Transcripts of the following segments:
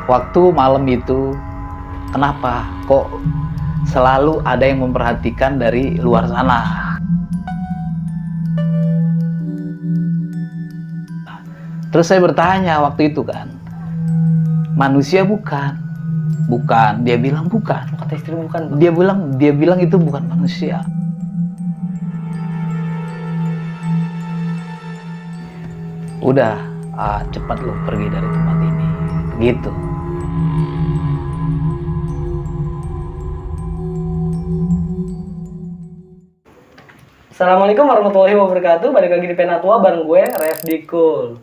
Waktu malam itu, kenapa kok selalu ada yang memperhatikan dari luar sana? Terus saya bertanya waktu itu kan, manusia bukan? Bukan, dia bilang bukan. Kata istri bukan, Bang. Dia bilang itu bukan manusia. Udah, cepat lo pergi dari tempat ini. Gitu. Assalamualaikum warahmatullahi wabarakatuh. Balik lagi di Penatua bareng gue, Refdi Cool.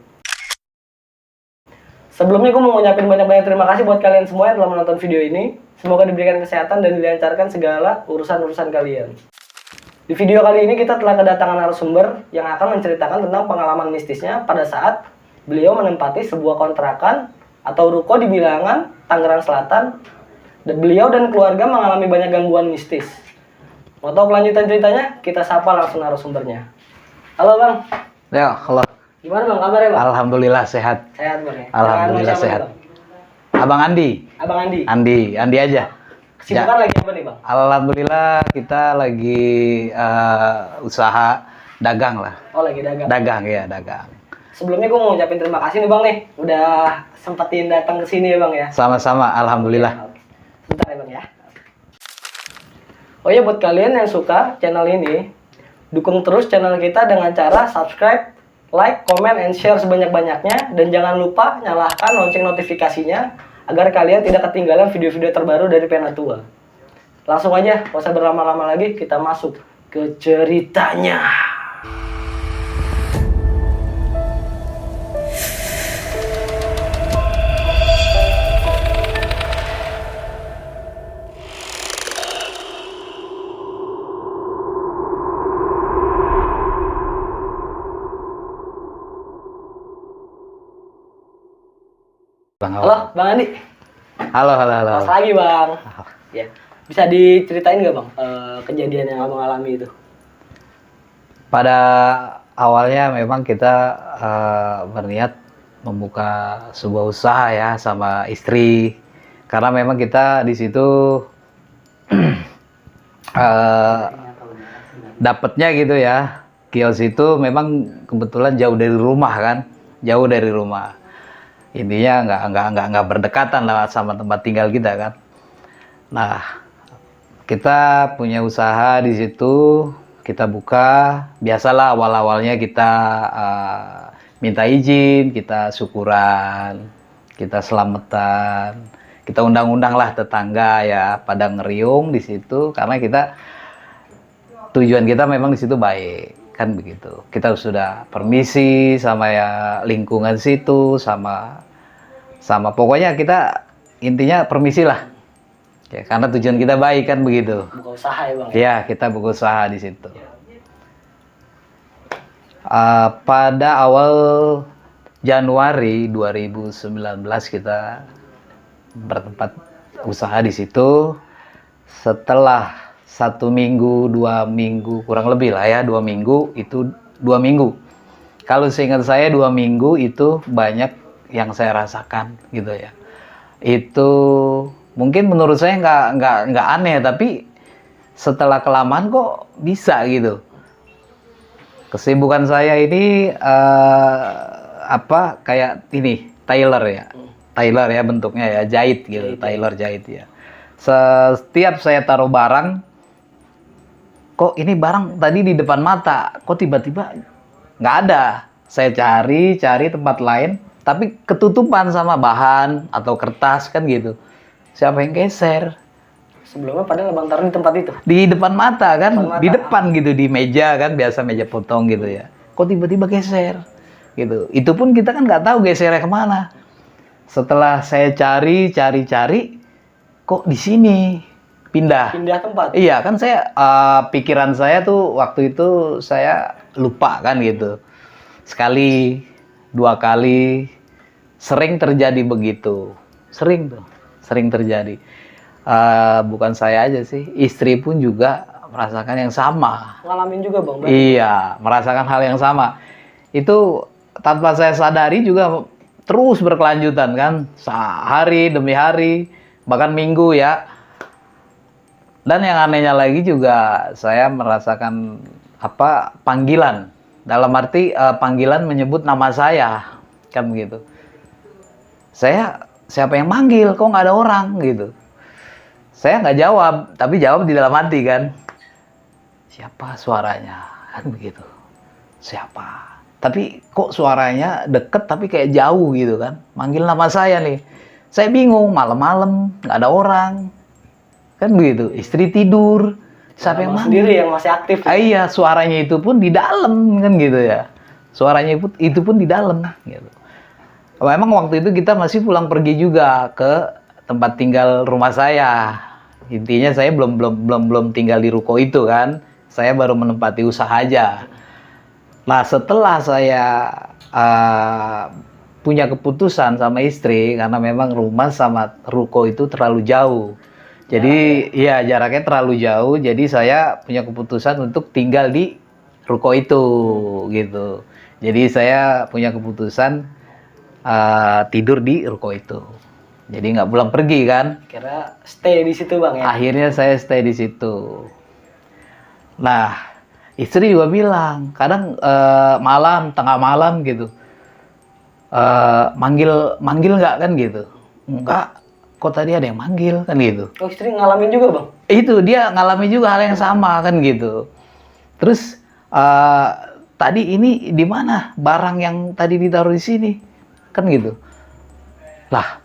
Sebelumnya gue mau ngucapin banyak-banyak terima kasih buat kalian semua yang telah menonton video ini. Semoga diberikan kesehatan dan dilancarkan segala urusan-urusan kalian. Di video kali ini kita telah kedatangan narasumber yang akan menceritakan tentang pengalaman mistisnya pada saat beliau menempati sebuah kontrakan atau ruko di Bilangan, Tangerang Selatan. Dan beliau dan keluarga mengalami banyak gangguan mistis. Mau tahu kelanjutan ceritanya? Kita sapa langsung narasumbernya. Halo Bang. Ya, halo. Gimana Bang kabarnya Bang? Alhamdulillah sehat. Sehat Bang ya? Alhamdulillah Siapa sehat. nih, Bang? Abang Andi. Abang Andi. Andi aja. Kesibukan lagi apa nih Bang? Alhamdulillah kita lagi usaha dagang lah. Oh lagi dagang. Dagang ya, dagang. Sebelumnya gue mau ngucapin terima kasih nih Bang nih. Udah sempetin datang ke sini ya Bang ya. Sama-sama, alhamdulillah. Bentar ya Bang ya. Oh ya, buat kalian yang suka channel ini, dukung terus channel kita dengan cara subscribe, like, comment, and share sebanyak-banyaknya. Dan jangan lupa nyalakan lonceng notifikasinya agar kalian tidak ketinggalan video-video terbaru dari Penatua. Langsung aja, gak usah berlama-lama lagi, kita masuk ke ceritanya. Bang, Halo, Bang Andi. halo. Selamat pagi, Bang. Ya, bisa diceritain nggak, Bang, kejadian yang Abang alami itu? Pada awalnya memang kita berniat membuka sebuah usaha ya sama istri, karena memang kita di situ dapatnya gitu ya, kios itu memang kebetulan jauh dari rumah kan, jauh dari rumah. Intinya nggak berdekatan lah sama tempat tinggal kita kan. Nah, kita punya usaha di situ, kita buka. Biasalah awal-awalnya kita minta izin, kita syukuran, kita selamatan, kita undang-undang lah tetangga ya pada ngeriung di situ, karena kita tujuan kita memang di situ baik kan begitu. Kita sudah permisi sama ya lingkungan situ, sama pokoknya kita intinya permisi lah ya, karena tujuan kita baik kan begitu. Buka usaha ya Bang? Ya, kita buka usaha di situ. Pada awal Januari 2019 kita bertempat usaha di situ. Setelah 1 minggu, 2 minggu, kurang lebih lah ya, 2 minggu itu 2 minggu. Kalau seingat saya 2 minggu itu banyak yang saya rasakan gitu ya. Itu mungkin menurut saya nggak aneh, tapi setelah kelamaan kok bisa gitu. Kesibukan saya ini kayak ini tailor ya bentuknya ya, jahit gitu, tailor jahit ya. Setiap saya taruh barang, kok ini barang tadi di depan mata, kok tiba-tiba nggak ada. Saya cari tempat lain, tapi ketutupan sama bahan atau kertas kan gitu. Siapa yang geser? Sebelumnya padahal Abang taruh di tempat itu? Di depan mata kan, Depan mata. di depan gitu, di meja kan, biasa meja potong gitu ya. Kok tiba-tiba geser? Gitu. Itu pun kita kan nggak tahu gesernya kemana. Setelah saya cari, kok di sini pindah tempat? Iya kan, saya pikiran saya tuh waktu itu saya lupa kan gitu. Sekali, 2 kali, sering terjadi begitu. Sering terjadi. Bukan saya aja sih, istri pun juga merasakan yang sama. Ngalamin juga Bang? Iya, merasakan hal yang sama. Itu tanpa saya sadari juga terus berkelanjutan kan, hari demi hari, bahkan minggu ya. Dan yang anehnya lagi juga saya merasakan panggilan, dalam arti panggilan menyebut nama saya kan begitu. Saya, siapa yang manggil, kok nggak ada orang gitu. Saya nggak jawab, tapi jawab di dalam hati kan, siapa suaranya kan begitu, siapa. Tapi kok suaranya deket tapi kayak jauh gitu kan, manggil nama saya nih. Saya bingung, malam-malam nggak ada orang kan begitu, istri tidur, siapa yang manggil? Sendiri yang masih aktif. Iya, suaranya itu pun di dalam kan gitu ya, suaranya itu pun di dalam gitu. Memang waktu itu kita masih pulang pergi juga ke tempat tinggal rumah saya. Intinya saya belum tinggal di ruko itu kan, saya baru menempati usaha aja. Nah, setelah saya punya keputusan sama istri, karena memang rumah sama ruko itu terlalu jauh. Jadi ya jaraknya terlalu jauh, jadi saya punya keputusan untuk tinggal di ruko itu gitu. Jadi saya punya keputusan tidur di ruko itu. Jadi nggak pulang pergi kan. Kira stay di situ Bang ya? Akhirnya saya stay di situ. Nah, istri juga bilang, kadang malam, tengah malam gitu, manggil nggak kan gitu. Enggak, kok tadi ada yang manggil kan gitu. Oh, istri ngalamin juga Bang? Itu dia ngalamin juga hal yang sama kan gitu. Terus tadi ini di mana barang yang tadi ditaruh di sini kan gitu. Lah,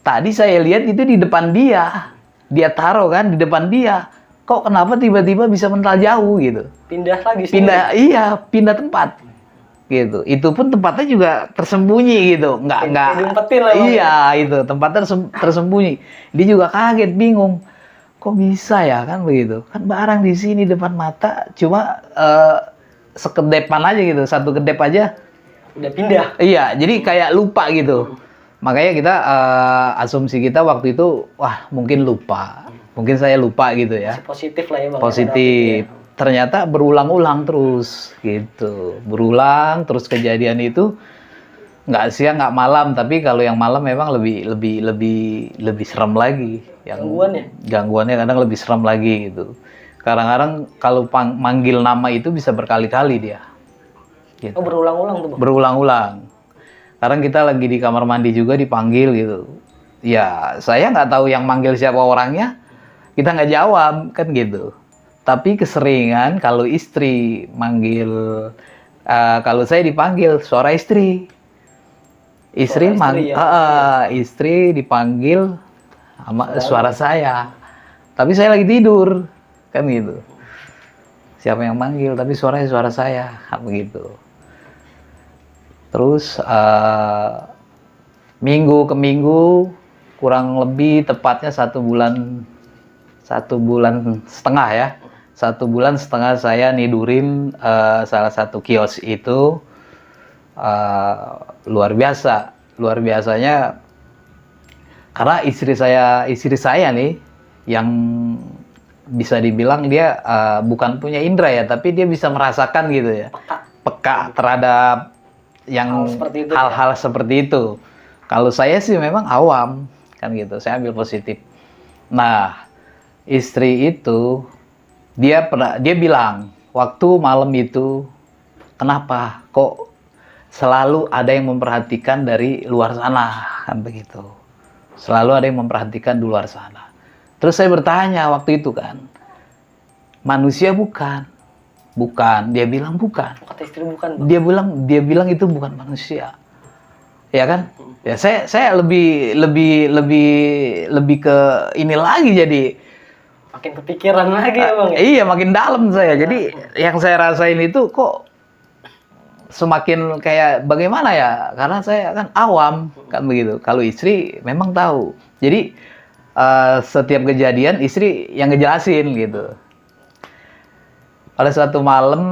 tadi saya lihat itu di depan dia taruh kan di depan dia. Kok kenapa tiba-tiba bisa mental jauh gitu? Pindah lagi sendiri? Pindah tempat gitu. Itu pun tempatnya juga tersembunyi gitu, nggak diumpetin lah. Iya, itu tempatnya tersembunyi. Dia juga kaget, bingung, kok bisa ya kan begitu? Kan barang di sini depan mata, cuma sekedepan aja gitu, satu kedep aja udah pindah. Iya, jadi kayak lupa gitu. Makanya kita asumsi kita waktu itu, wah mungkin lupa, mungkin saya lupa gitu ya. Masih positif lah ya Bang. Positif. Ternyata berulang-ulang terus gitu, berulang terus kejadian itu, nggak siang nggak malam, tapi kalau yang malam memang lebih serem lagi. Gangguannya kadang lebih serem lagi gitu. Kadang-kadang kalau manggil nama itu bisa berkali-kali dia. Gitu. Oh, berulang-ulang tuh Bang? Berulang-ulang. Sekarang kita lagi di kamar mandi juga dipanggil gitu. Ya saya nggak tahu yang manggil siapa orangnya, kita nggak jawab kan gitu. Tapi keseringan kalau istri manggil, kalau saya dipanggil suara istri. Istri dipanggil sama suara saya. Tapi saya lagi tidur kan gitu. Siapa yang manggil tapi suaranya suara saya begitu. Terus minggu ke minggu, kurang lebih tepatnya 1 bulan setengah ya. 1 bulan setengah saya nidurin salah satu kios itu. Luar biasanya karena istri saya nih yang bisa dibilang dia bukan punya indera ya, tapi dia bisa merasakan gitu ya, peka terhadap yang hal-hal seperti itu. Kalau saya sih memang awam kan gitu, saya ambil positif. Nah, istri itu dia bilang waktu malam itu, kenapa kok selalu ada yang memperhatikan dari luar sana kan begitu. Selalu ada yang memperhatikan di luar sana. Terus saya bertanya waktu itu kan, manusia bukan? Bukan, dia bilang bukan. Kata istri bukan Bang? Dia bilang itu bukan manusia. Ya kan? Ya saya lebih ke ini lagi, jadi makin kepikiran lagi ya Bang ya? Iya, makin dalam saya. Jadi yang saya rasain itu kok semakin kayak bagaimana ya? Karena saya kan awam kan begitu. Kalau istri memang tahu. Jadi setiap kejadian istri yang ngejelasin gitu. Pada suatu malam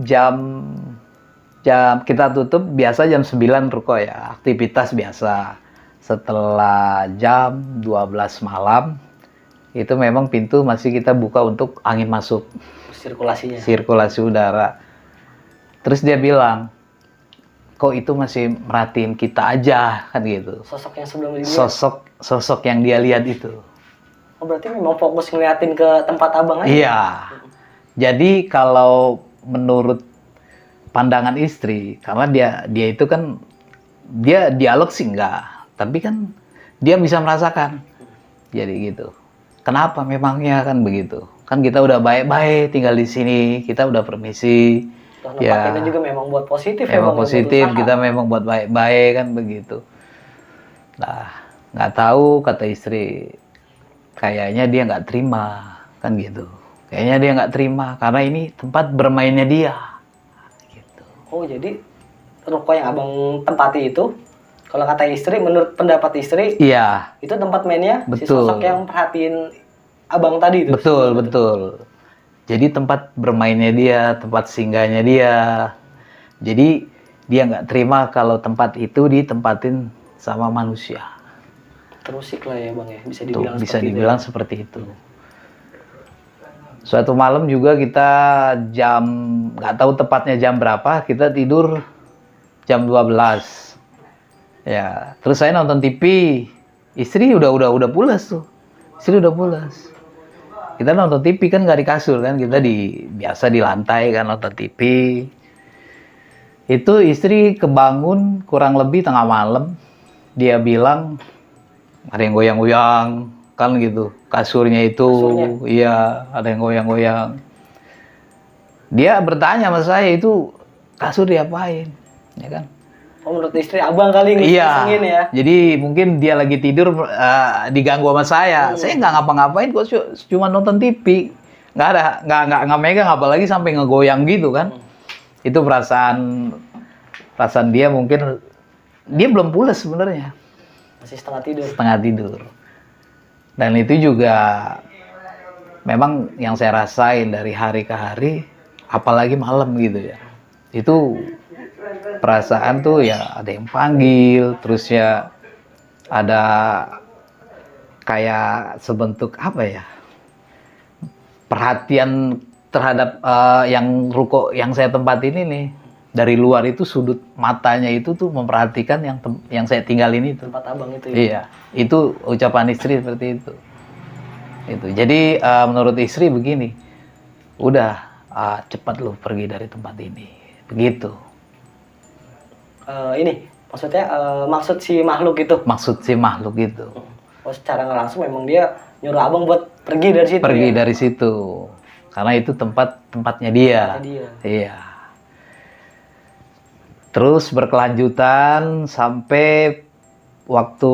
jam kita tutup biasa jam 9 ruko ya, aktivitas biasa. Setelah jam 12 malam itu memang pintu masih kita buka untuk angin masuk, sirkulasi udara. Terus dia bilang, kok itu masih merhatiin kita aja kan gitu. Sosok yang sebelum dilihat. Sosok yang dia lihat itu. Oh, berarti memang fokus ngeliatin ke tempat abang aja? Iya. Jadi kalau menurut pandangan istri, karena dia itu kan, dia dialog sih enggak, tapi kan dia bisa merasakan. Jadi gitu. Kenapa memangnya kan begitu? Kan kita udah baik-baik tinggal di sini, kita udah permisi. Ya. Kita juga memang buat positif. Memang positif, kita memang buat baik-baik kan begitu. Nah, nggak tahu kata istri, kayaknya dia nggak terima kan gitu. Kayaknya dia nggak terima karena ini tempat bermainnya dia. Gitu. Oh, jadi ruko yang abang tempati itu, kalau kata istri, menurut pendapat istri, iya, itu tempat mainnya si betul. sosok yang perhatiin abang tadi itu. Betul. Jadi tempat bermainnya dia, tempat singgahnya dia. Jadi dia nggak terima kalau tempat itu ditempatin sama manusia. Terusik lah ya bang ya, bisa dibilang seperti itu. Suatu malam juga kita nggak tahu tepatnya jam berapa, kita tidur jam 12. Ya, terus saya nonton TV, istri udah pulas tuh. Istri udah pulas. Kita nonton TV kan nggak di kasur kan, kita biasa di lantai kan nonton TV. Itu istri kebangun kurang lebih tengah malam, dia bilang ada yang goyang-goyang kan gitu, kasurnya itu. Iya, ada yang goyang-goyang. Dia bertanya sama saya, itu kasur diapain, ya kan? Oh, menurut istri abang kali ngisengin ya. Jadi mungkin dia lagi tidur, diganggu sama saya. Saya nggak ngapa-ngapain kok, cuma nonton TV. Nggak megang, apalagi sampai ngegoyang gitu kan. Itu perasaan dia, mungkin dia belum pulas sebenarnya. Masih setengah tidur. Dan itu juga memang yang saya rasain dari hari ke hari, apalagi malam gitu ya. Itu perasaan tuh ya, ada yang panggil, terus ya ada kayak sebentuk apa ya, perhatian terhadap yang ruko yang saya tempatin ini. Dari luar itu sudut matanya itu tuh memperhatikan yang saya tinggalin itu. Tempat abang itu ya? Iya, itu ucapan istri seperti itu. Jadi menurut istri begini, udah cepat lu pergi dari tempat ini, begitu. Ini maksudnya maksud si makhluk itu? Maksud si makhluk itu. Oh, secara nggak langsung memang dia nyuruh abang buat pergi dari situ. Pergi dari situ, karena itu tempatnya dia. Iya. Terus berkelanjutan sampai waktu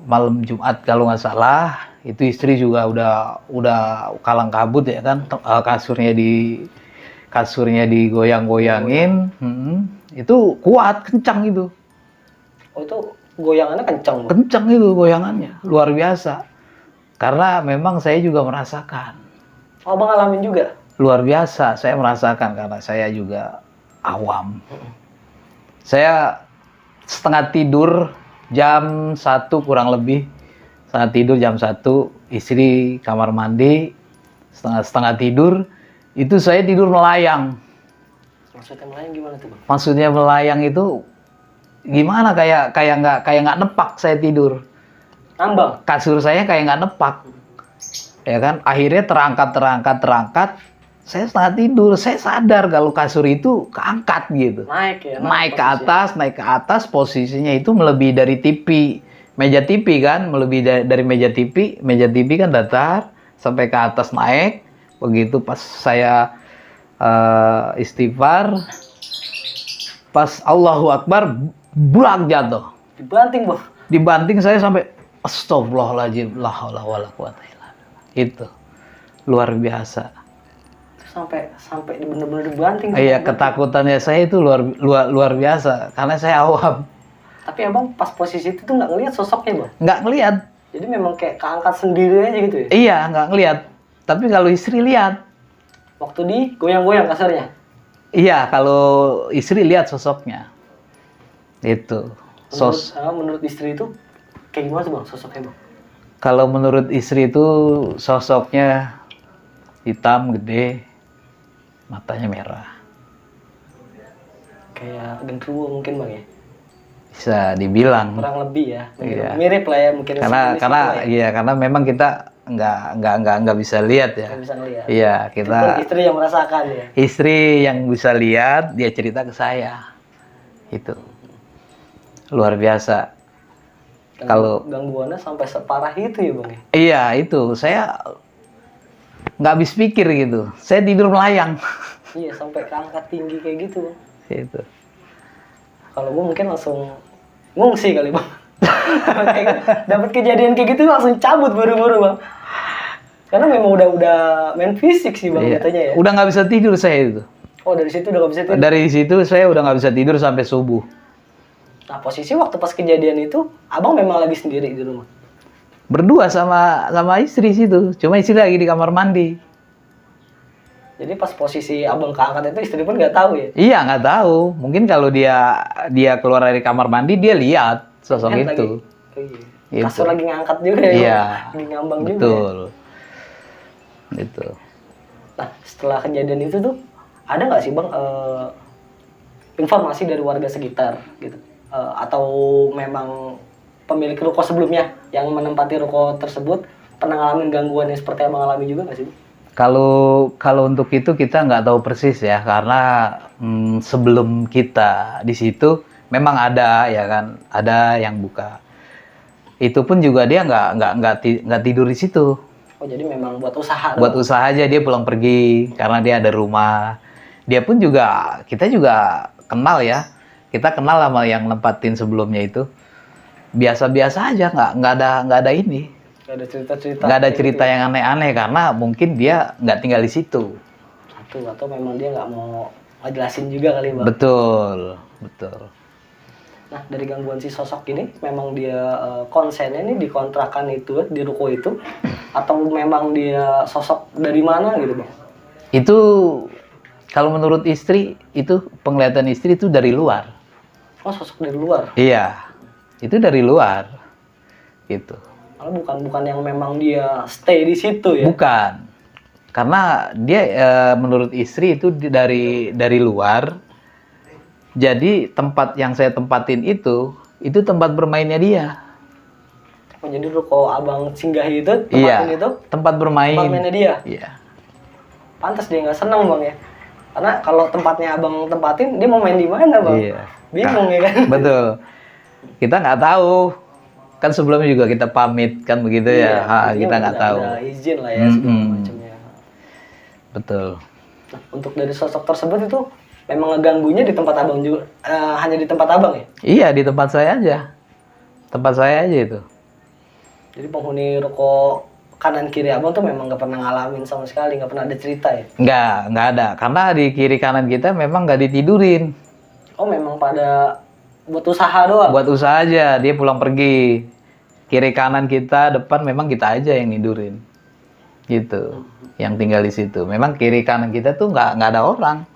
malam Jumat kalau nggak salah, itu istri juga udah kalang kabut ya kan, kasurnya digoyang-goyangin. Itu kuat, kencang itu. Oh, itu goyangannya kencang? Kencang itu goyangannya, luar biasa. Karena memang saya juga merasakan. Oh, abang ngalamin juga? Luar biasa, saya merasakan karena saya juga awam. Saya setengah tidur jam 1 kurang lebih. Setengah tidur jam 1, istri kamar mandi, setengah tidur, itu saya tidur melayang. Maksudnya melayang gimana tuh bang? Maksudnya melayang itu gimana, kayak nggak nepak saya tidur. Ngambang? Kasur saya kayak nggak nepak. Ya kan, akhirnya terangkat. Saya setengah tidur, saya sadar kalau kasur itu keangkat gitu. Naik ke atas, posisinya itu melebihi dari meja TV kan, melebihi dari meja TV. Meja TV kan datar, sampai ke atas naik. Begitu pas saya istighfar, pas Allahu Akbar, bulak jatuh. Dibanting bang? Dibanting saya sampai astagfirullahaladzim, la haula wala quwata illa billah. Itu luar biasa. Sampai bener-bener dibanting. Iya, ketakutannya saya itu luar biasa karena saya awam. Tapi abang pas posisi itu tuh nggak ngelihat sosoknya bang? Nggak ngelihat. Jadi memang kayak keangkat sendiri aja gitu ya? Iya, nggak ngelihat. Tapi kalau istri lihat. Waktu di goyang-goyang kasarnya? Iya, kalau istri lihat sosoknya. Itu. Menurut istri itu kayak gimana tuh bang sosoknya bang? Kalau menurut istri itu sosoknya hitam, gede, matanya merah. kayak genderuwo mungkin bang ya, Bisa dibilang. kurang lebih ya. Iya. Mirip lah ya mungkin. Karena memang kita nggak bisa lihat ya. Nggak bisa ngeliat. Iya, Itu kita istri yang merasakan ya. istri yang bisa lihat, dia cerita ke saya. Itu luar biasa. Kalau Gangguannya sampai separah itu ya bang ya. iya itu saya nggak habis pikir gitu. Saya tidur melayang. Iya sampai ke angka tinggi kayak gitu bang. Itu. Kalau gue mungkin langsung ngungsi kali bang. Dapat kejadian kayak gitu langsung cabut buru-buru bang. Karena memang udah main fisik sih bang Iya. katanya ya. Udah nggak bisa tidur saya itu. Oh dari situ udah gak bisa tidur. Dari situ saya udah nggak bisa tidur sampai subuh. Nah posisi waktu pas kejadian itu abang memang lagi sendiri di rumah. Berdua sama istri situ. Cuma istri lagi di kamar mandi. Jadi pas posisi abang keangkat itu istri pun nggak tahu ya. Iya nggak tahu. Mungkin kalau dia keluar dari kamar mandi dia lihat sosok Kan itu. Lagi, kasur lagi ngangkat juga ya. Iya. Bang? Lagi ngambang juga. Betul. Gitu. Nah setelah kejadian itu tuh ada nggak sih bang informasi dari warga sekitar gitu atau memang pemilik ruko sebelumnya yang menempati ruko tersebut pernah ngalamin gangguan yang seperti abang alami juga nggak sih? Kalau untuk itu kita nggak tahu persis ya karena sebelum kita di situ memang ada ya kan ada yang buka. Itu pun juga dia nggak tidur di situ. Oh jadi memang buat usaha. Buat usaha aja dia pulang pergi karena dia ada rumah. Dia pun juga kita juga kenal ya. Kita kenal sama yang nempatin sebelumnya itu. Biasa-biasa aja nggak ada ini. Nggak ada cerita-cerita. Nggak ada cerita yang aneh-aneh karena mungkin dia nggak tinggal di situ. Satu atau memang dia nggak mau ngejelasin juga kali bang. Betul. Nah dari gangguan si sosok ini memang dia konsennya ini di kontrakan itu di ruko itu atau memang dia sosok dari mana gitu bang? Itu kalau menurut istri itu penglihatan istri itu dari luar. Oh sosok dari luar. Iya. Itu dari luar. Gitu. Kalau bukan yang memang dia stay di situ ya. Bukan. Karena dia menurut istri itu dari luar. Jadi tempat yang saya tempatin itu tempat bermainnya dia. Oh, jadi ruko abang singgahi itu tempatin Iya, itu tempat bermain. tempat mainnya dia. Iya. Pantas dia nggak seneng bang ya. Karena kalau tempatnya abang tempatin dia mau main di mana bang? Iya. Bingung ya kan. Betul. Kita nggak tahu. Kan sebelumnya juga kita pamit kan begitu ya. Iya, Kita nggak tahu. Ada izin lah ya segala macamnya. Betul. Nah, untuk dari sosok tersebut itu memang ngeganggunya di tempat abang juga, hanya di tempat abang ya? Iya, di tempat saya aja. Tempat saya aja itu. Jadi penghuni ruko kanan kiri abang tuh memang nggak pernah ngalamin sama sekali, nggak pernah ada cerita ya? Nggak ada. Karena di kiri kanan kita memang nggak ditidurin. Oh memang pada buat usaha doang? Buat usaha aja, dia pulang pergi. Kiri kanan kita, depan memang kita aja yang nidurin. Gitu. Yang tinggal di situ. Memang kiri kanan kita tuh nggak ada orang.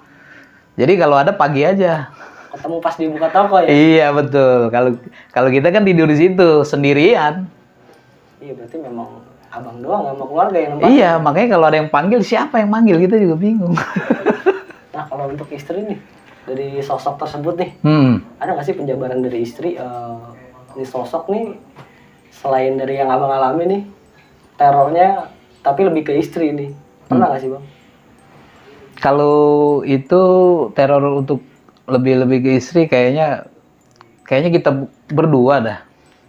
Jadi kalau ada pagi aja. Ketemu pas dibuka toko ya? Iya betul. Kalau kita kan tidur di situ sendirian. Iya berarti memang abang doang sama keluarga yang nembak. Iya, makanya kalau ada yang panggil, siapa yang manggil kita juga bingung. Nah kalau untuk istri nih, dari sosok tersebut nih, ada nggak sih penjabaran dari istri? Ini sosok nih, selain dari yang abang alami nih, terornya, tapi lebih ke istri nih. Pernah nggak sih bang? Kalau itu teror untuk lebih ke istri kayaknya kita berdua dah.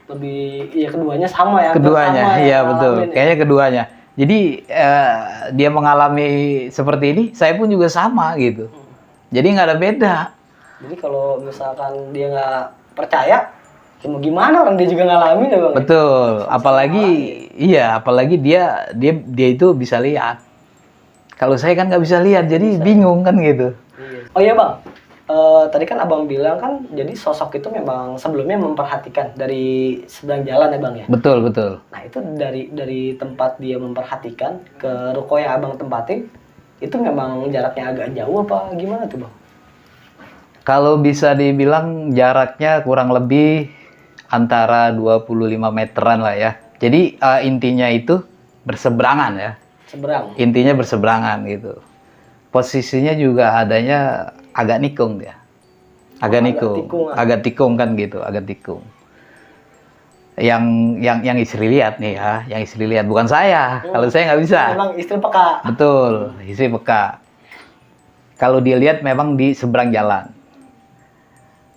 Lebih, iya keduanya sama ya? Keduanya, sama iya yang betul. ngalamin ya? Kayaknya keduanya. Jadi dia mengalami seperti ini, saya pun juga sama gitu. Jadi nggak ada beda. Jadi kalau misalkan dia nggak percaya, ya mau gimana orang dia juga ngalamin ya bang? Betul. Apalagi dia itu bisa lihat. Kalau saya kan nggak bisa lihat, jadi bingung kan gitu. Iya. Oh iya bang, tadi kan abang bilang kan, jadi sosok itu memang sebelumnya memperhatikan dari seberang jalan ya bang ya? Betul. Nah itu dari tempat dia memperhatikan ke ruko yang abang tempatin, itu memang jaraknya agak jauh apa gimana tuh bang? Kalau bisa dibilang jaraknya kurang lebih antara 25 meteran lah ya. Jadi intinya itu berseberangan ya. Seberang? Intinya berseberangan gitu. Posisinya juga adanya agak nikung dia. agak tikung lah. agak tikung kan gitu, agak tikung. Yang istri lihat nih ya, yang istri lihat bukan saya. Kalau saya nggak bisa. Memang istri peka. Betul, istri peka. Kalau dia lihat memang di seberang jalan.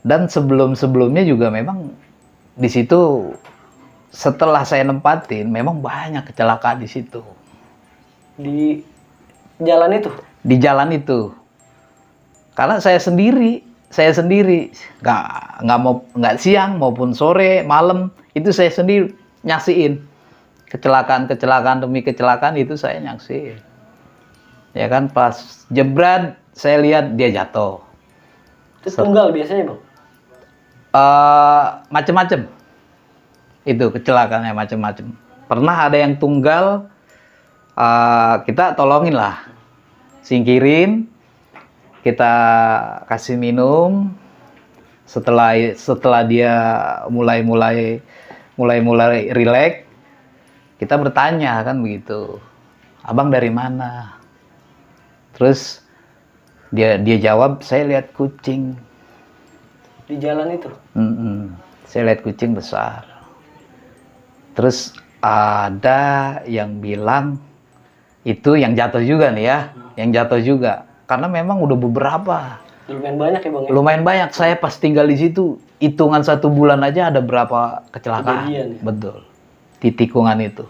Dan sebelum-sebelumnya juga memang di situ setelah saya nempatin memang banyak kecelakaan di situ. Di jalan itu? Di jalan itu. Karena saya sendiri nggak siang maupun sore, malam itu saya sendiri nyaksiin kecelakaan demi kecelakaan itu saya nyaksiin. Ya kan pas jebret saya lihat dia jatuh. Itu tunggal biasanya bang? Macem-macem. Itu kecelakaannya macem-macem. Pernah ada yang tunggal, kita tolongin lah, singkirin, kita kasih minum. Setelah dia mulai rileks, kita bertanya kan begitu, abang dari mana? Terus dia jawab, saya lihat kucing di jalan itu. Saya lihat kucing besar. Terus ada yang bilang itu yang jatuh juga nih ya, yang jatuh juga. Karena memang udah beberapa. Lumayan banyak ya bang? Lumayan banyak. Saya pas tinggal di situ, hitungan 1 bulan aja ada berapa kecelakaan. Kejadian, ya? Betul. Di tikungan itu.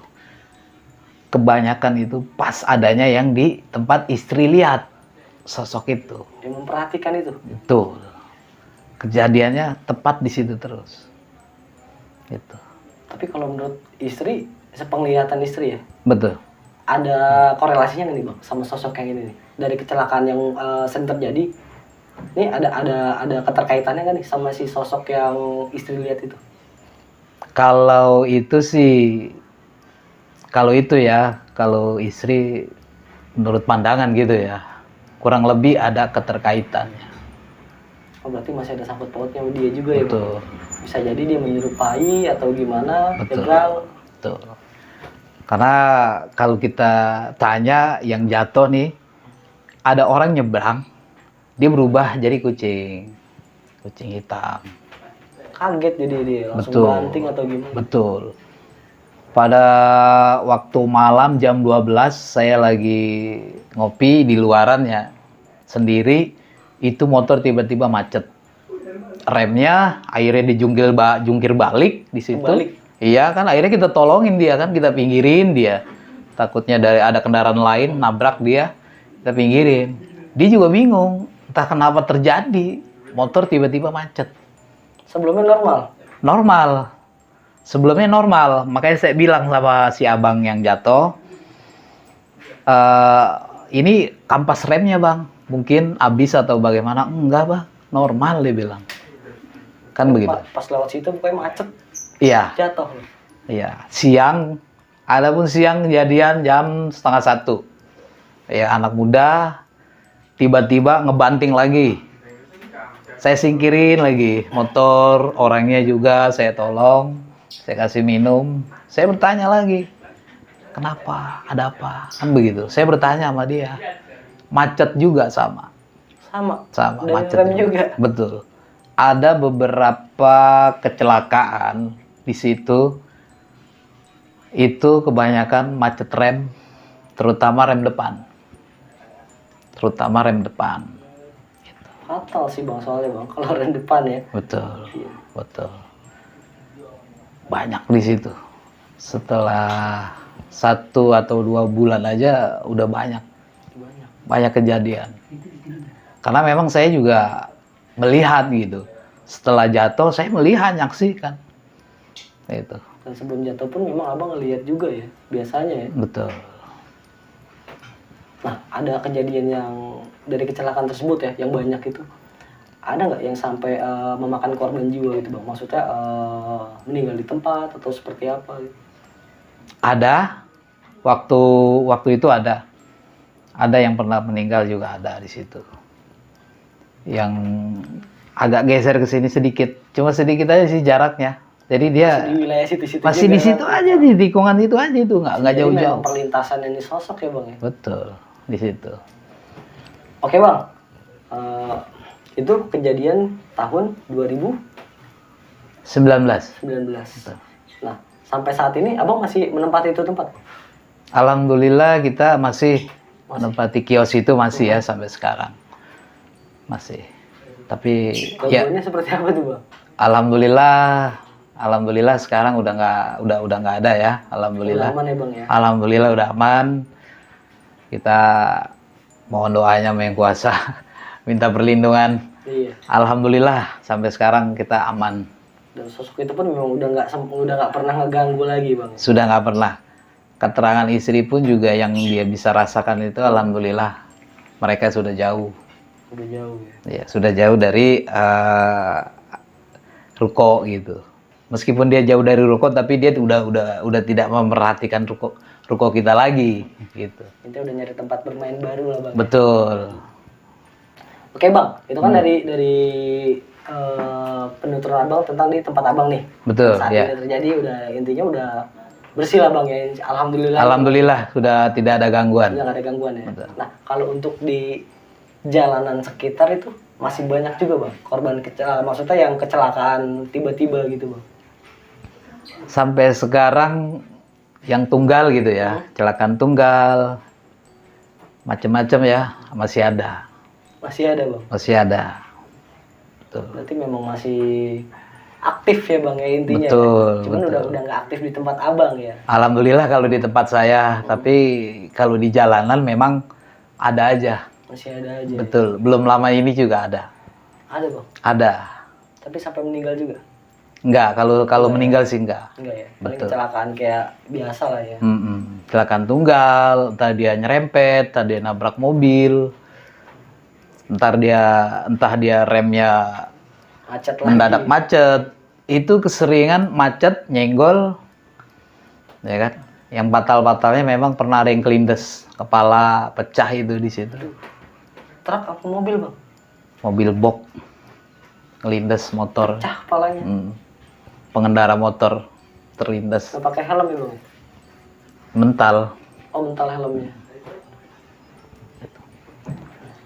Kebanyakan itu pas adanya yang di tempat istri lihat sosok itu. Yang memperhatikan itu? Betul. Kejadiannya tepat di situ terus. Gitu. Tapi kalau menurut istri, sepenglihatan istri ya? Betul. Ada korelasinya nggak nih bang sama sosok yang ini nih? Dari kecelakaan yang sering terjadi, ini ada keterkaitannya nggak nih sama si sosok yang istri lihat itu? Kalau itu sih, kalau istri menurut pandangan gitu ya, kurang lebih ada keterkaitannya. Oh, berarti masih ada sangkut pautnya sama dia juga. Betul. Ya bang? Bisa jadi dia menyerupai atau gimana? Betul. Karena kalau kita tanya yang jatuh nih, ada orang nyebrang, dia berubah jadi kucing hitam. Kaget jadi dia langsung banting atau gimana? Betul. Pada waktu malam jam 12 saya lagi ngopi di luaran ya, sendiri, itu motor tiba-tiba macet. Remnya akhirnya jungkir balik di situ. Iya kan, akhirnya kita tolongin dia kan, kita pinggirin dia. Takutnya ada kendaraan lain nabrak dia, kita pinggirin. Dia juga bingung, entah kenapa terjadi, motor tiba-tiba macet. Sebelumnya normal? Normal. Sebelumnya normal, makanya saya bilang sama si abang yang jatuh, ini kampas remnya bang, mungkin habis atau bagaimana? Enggak bang, normal dia bilang. Kan begitu. Pas lewat situ pokoknya macet. Iya. Jatuh. Iya. Siang, adapun siang kejadian jam 12:30. Ya anak muda tiba-tiba ngebanting lagi. Saya singkirin lagi motor, orangnya juga saya tolong, saya kasih minum. Saya bertanya lagi, kenapa? Ada apa? Kan begitu. Saya bertanya sama dia. Macet juga sama. Sama macet juga. Betul. Ada beberapa kecelakaan di situ, itu kebanyakan macet rem, terutama rem depan. Gitu. Fatal sih bang, soalnya bang, kalau rem depan ya. Betul. Banyak di situ. Setelah 1 atau 2 bulan aja udah banyak kejadian. Karena memang saya juga melihat gitu. Setelah jatuh saya melihat, nyaksikan. Itu. Dan sebelum jatuh pun memang abang ngelihat juga ya, biasanya ya. Betul. Nah, ada kejadian yang dari kecelakaan tersebut ya, yang banyak itu, ada nggak yang sampai memakan korban jiwa gitu bang? Maksudnya meninggal di tempat atau seperti apa? Gitu? Ada. Waktu itu ada. Ada yang pernah meninggal juga ada di situ. Yang agak geser ke sini sedikit, cuma sedikit aja sih jaraknya. Jadi dia masih di wilayah situ-situ masih juga, di situ aja, di tikungan itu aja, itu nggak jauh-jauh. Perlintasan ini sosok ya bang ya. Betul, di situ. Oke bang, Itu kejadian tahun 2019. 19. Nah, sampai saat ini abang masih menempati itu tempat? Alhamdulillah kita masih menempati kios itu masih ya sampai sekarang. Masih. Tapi ya Gangguannya seperti apa tuh bang? Alhamdulillah sekarang udah nggak ada ya. Alhamdulillah. Udah aman ya bang ya? Alhamdulillah udah aman. Kita mohon doanya sama Yang Kuasa, minta perlindungan. Iya. Alhamdulillah sampai sekarang kita aman. Dan sosok itu pun memang udah nggak pernah ngeganggu lagi bang. Sudah nggak pernah. Keterangan istri pun juga yang dia bisa rasakan itu alhamdulillah mereka sudah jauh. Udah jauh ya. Ya, sudah jauh dari ruko gitu. Meskipun dia jauh dari ruko tapi dia udah tidak memperhatikan ruko kita lagi gitu. Kita udah nyari tempat bermain baru lah bang. Betul. Oke bang, itu kan dari penuturan abang tentang di tempat abang nih. Betul, Saat ya. ini terjadi intinya udah bersih lah bang ya. Alhamdulillah. Alhamdulillah sudah tidak ada gangguan. Udah nggak ada gangguan ya. Betul. Nah kalau untuk di jalanan sekitar itu masih banyak juga bang korban maksudnya yang kecelakaan tiba-tiba gitu bang. Sampai sekarang yang tunggal gitu ya, kecelakaan tunggal, macam-macam ya, masih ada. Masih ada bang. Masih ada. Betul. Berarti memang masih aktif ya bang ya intinya. Betul, Cuman betul. udah nggak aktif di tempat abang ya. Alhamdulillah kalau di tempat saya, tapi kalau di jalanan memang ada aja. Masih ada aja. Betul, belum lama ini juga ada. Ada bang. Ada. Tapi sampai meninggal juga. Enggak, kalau meninggal sih enggak. Enggak ya. Paling Betul. kecelakaan kayak biasa lah ya. Kecelakaan tunggal, entah dia nyerempet, entah dia nabrak mobil, entah dia remnya Macet lagi. mendadak macet. Itu keseringan macet, nyenggol, ya kan? Yang fatal-fatalnya memang pernah ada yang kelindes, kepala pecah itu di situ. Truk apa mobil bang? Mobil box, kelindes motor. Pecah kepalanya. Pengendara motor terlindas, Nggak pakai helm ya bang? mental, Oh mental helmnya.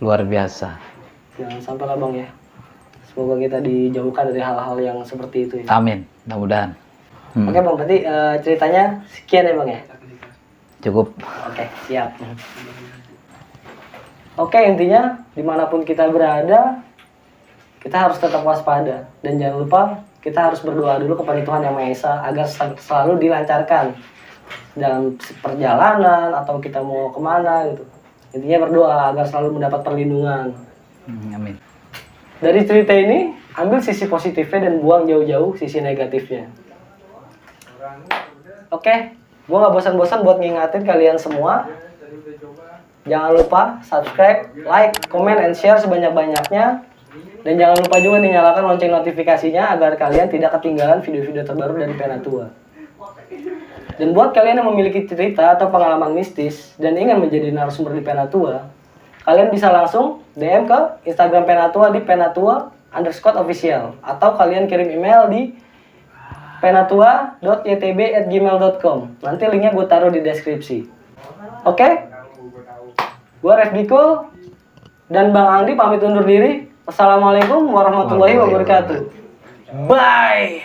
luar biasa. Jangan sampai lah bang ya. Semoga kita dijauhkan dari hal-hal yang seperti itu ya. Amin, mudah-mudahan. Oke bang, berarti ceritanya sekian ya bang ya? Cukup. Oke, siap. Oke, intinya dimanapun kita berada, kita harus tetap waspada. Dan jangan lupa, kita harus berdoa dulu kepada Tuhan Yang Maha Esa agar selalu dilancarkan dalam perjalanan atau kita mau kemana gitu. Intinya berdoa agar selalu mendapat perlindungan. Amin. Dari cerita ini, ambil sisi positifnya dan buang jauh-jauh sisi negatifnya. Oke, gue gak bosan-bosan buat ngingatin kalian semua. Jangan lupa subscribe, like, comment, and share sebanyak-banyaknya. Dan jangan lupa juga dinyalakan lonceng notifikasinya agar kalian tidak ketinggalan video-video terbaru dari Penatua. Dan buat kalian yang memiliki cerita atau pengalaman mistis dan ingin menjadi narasumber di Penatua, kalian bisa langsung DM ke Instagram Penatua di penatua_official atau kalian kirim email di penatua.ytb@gmail.com. Nanti linknya gue taruh di deskripsi. Oke? Gue Refdikul dan Bang Angdi pamit undur diri. Wassalamualaikum warahmatullahi wabarakatuh. Bye!